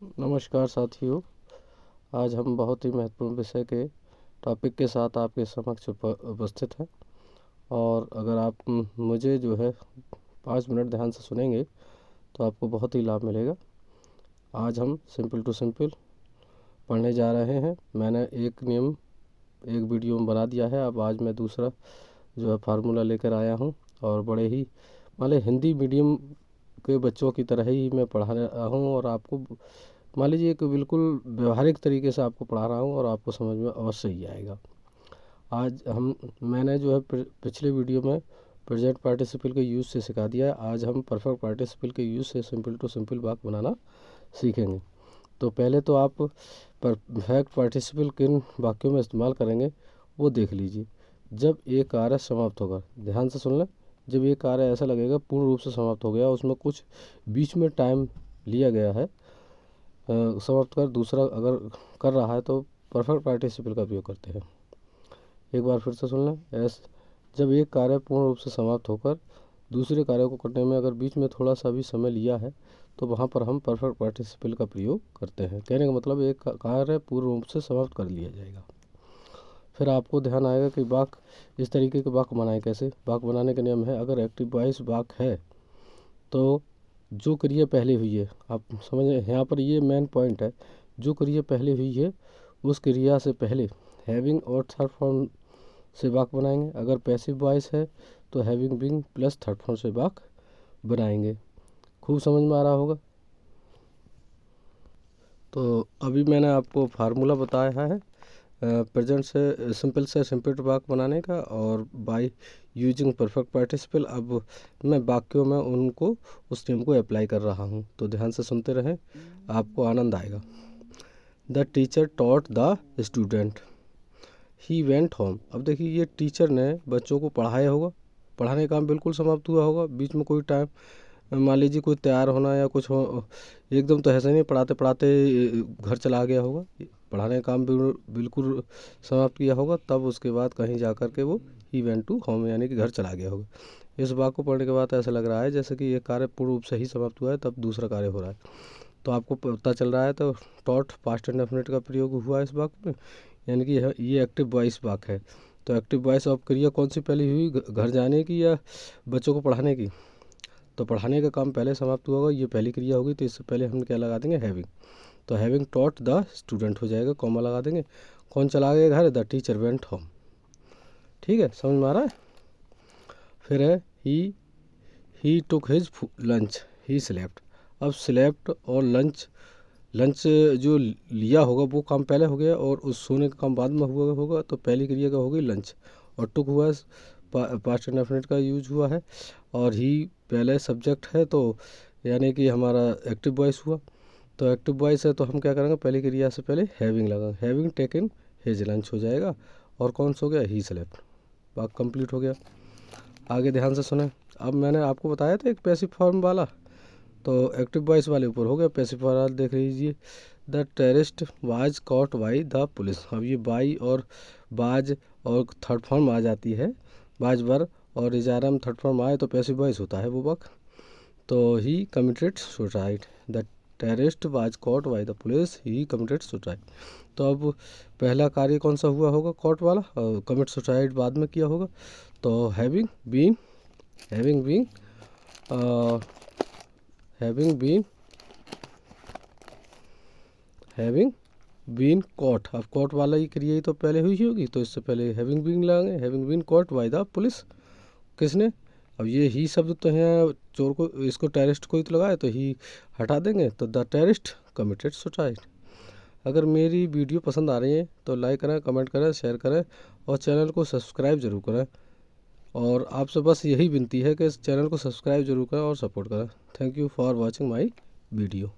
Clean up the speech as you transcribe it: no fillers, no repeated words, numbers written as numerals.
नमस्कार साथियों। आज हम बहुत ही महत्वपूर्ण विषय के टॉपिक के साथ आपके समक्ष उपस्थित हैं। और अगर आप मुझे जो है 5 मिनट ध्यान से सुनेंगे तो आपको बहुत ही लाभ मिलेगा। आज हम सिंपल टू सिंपल पढ़ने जा रहे हैं। मैंने एक नियम एक वीडियो में बना दिया है। अब आज मैं दूसरा जो है फार्मूला लेकर आया हूँ और बड़े ही मान लीजिए हिंदी मीडियम के बच्चों की तरह ही मैं पढ़ा रहा हूँ और आपको मान लीजिए कि बिल्कुल व्यवहारिक तरीके से आपको पढ़ा रहा हूँ और आपको समझ में अवश्य ही आएगा। आज मैंने जो है पिछले वीडियो में प्रेजेंट पार्टिसिपल के यूज़ से सिखा दिया है। आज हम परफेक्ट पार्टिसिपल के यूज़ से सिंपल टू सिंपल वाक्य बनाना सीखेंगे। तो पहले तो आप परफेक्ट पार्टिसिपल किन वाक्यों में इस्तेमाल करेंगे वो देख लीजिए। जब एक कार्य समाप्त होगा, ध्यान से सुन लें, जब ये कार्य ऐसा लगेगा पूर्ण रूप से समाप्त हो गया, उसमें कुछ बीच में टाइम लिया गया है समाप्त कर दूसरा अगर कर रहा है तो परफेक्ट पार्टिसिपल का उपयोग करते हैं। एक बार फिर से सुन लें। जब एक कार्य पूर्ण रूप से समाप्त होकर दूसरे कार्य को करने में अगर बीच में थोड़ा सा भी समय लिया है तो वहाँ पर हम परफेक्ट पार्टिसिपल का प्रयोग करते हैं। कहने का मतलब एक कार्य पूर्ण रूप से समाप्त कर लिया जाएगा। फिर आपको ध्यान आएगा कि वाक्य इस तरीके के वाक्य बनाए कैसे। वाक्य बनाने का नियम है, अगर एक्टिव वॉइस वाक्य है तो जो क्रिया पहले हुई है, आप समझ यहाँ पर ये मेन पॉइंट है, जो क्रिया पहले हुई है उस क्रिया से पहले हैविंग और थर्ड फॉर्म से वाक्य बनाएंगे। अगर पैसिव वॉइस है तो having being plus third form से वाक्य बनाएंगे। खूब समझ में आ रहा होगा। तो अभी मैंने आपको फार्मूला बताया है प्रेजेंट से सिंपल वाक्य बनाने का और बाय यूजिंग परफेक्ट पार्टिसिपल। अब मैं वाक्यों में उनको उस नियम को अप्लाई कर रहा हूँ, तो ध्यान से सुनते रहें, आपको आनंद आएगा। The teacher taught the student, he went home. अब देखिए ये टीचर ने बच्चों को पढ़ाया होगा, पढ़ाने का काम बिल्कुल समाप्त हुआ होगा, बीच में कोई टाइम मान लीजिए कोई तैयार होना या कुछ हो, एकदम तो ऐसा नहीं पढ़ाते पढ़ाते घर चला गया होगा, पढ़ाने का काम बिल्कुल समाप्त किया होगा, तब उसके बाद कहीं जा कर के वो ही वेंट टू होम यानी कि घर चला गया होगा। इस वाक्य को पढ़ने के बाद ऐसा लग रहा है जैसे कि ये कार्य पूर्ण रूप से ही समाप्त हुआ है, तब दूसरा कार्य हो रहा है, तो आपको पता चल रहा है। तो टॉट पास्ट इंडेफिनिट का प्रयोग हुआ है इस वाक्य में, यानी कि ये एक्टिव वॉइस वाक्य है। तो एक्टिव वॉइस ऑफ क्रिया कौन सी पहले हुई, घर जाने की या बच्चों को पढ़ाने की? तो पढ़ाने का काम पहले समाप्त हुआ होगा, ये पहली क्रिया होगी, तो इससे पहले हम क्या लगा देंगे, हैविंग। तो हैविंग टॉट द स्टूडेंट हो जाएगा, कॉमा लगा देंगे। कौन चला गया घर, द टीचर वेंट होम। ठीक है, समझ में आ रहा है। फिर है he took his lunch, he slept. अब स्लेप्ट और लंच जो लिया होगा वो काम पहले हो गया और उस सोने का काम बाद में हुआ होगा, तो पहली क्रिया का होगी लंच, और टुक हुआ पास्ट इंडेफिनिट का यूज हुआ है, और ही पहले सब्जेक्ट है, तो यानी कि हमारा एक्टिव वॉइस हुआ। तो एक्टिव वॉइस है तो हम क्या करेंगे, पहली क्रिया से पहले हैविंग लगाएंगे, हैविंग टेकन हिज लंच हो जाएगा, और कौन सा हो गया, ही स्लेप्ट। वाक्य कंप्लीट हो गया। आगे ध्यान से सुने। अब मैंने आपको बताया था एक पैसिव फॉर्म वाला, तो एक्टिव वॉइस वाले ऊपर हो गया, पैसिव वाला देख लीजिए। The terrorist was caught by the police. अब ये बाई और बाज और थर्ड फॉर्म आ जाती है, बाज वर और इजारा में थर्ड फॉर्म आए तो पैसिव वॉइस होता है वो वक्त। तो he committed suicide, the terrorist was caught by the police, he committed suicide. तो अब पहला कार्य कौन सा हुआ होगा, कॉट वाला, और कमिट सुसाइड बाद में किया होगा। तो हैविंग बीन कॉट। अब कॉट वाला ही क्रिया ही तो पहले हुई होगी, तो इससे पहले हैविंग बीन लगाएंगे, having been caught by the police. किसने, अब ये ही शब्द तो है, चोर को, इसको टेररिस्ट को ही तो लगाए, तो ही हटा देंगे, तो द टेररिस्ट कमिटेड सुसाइड। अगर मेरी वीडियो पसंद आ रही है तो लाइक करें, कमेंट करें, शेयर करें और चैनल को सब्सक्राइब जरूर करें। और आपसे बस यही विनती है कि इस चैनल को सब्सक्राइब जरूर करें और सपोर्ट करें। Thank you for watching my video.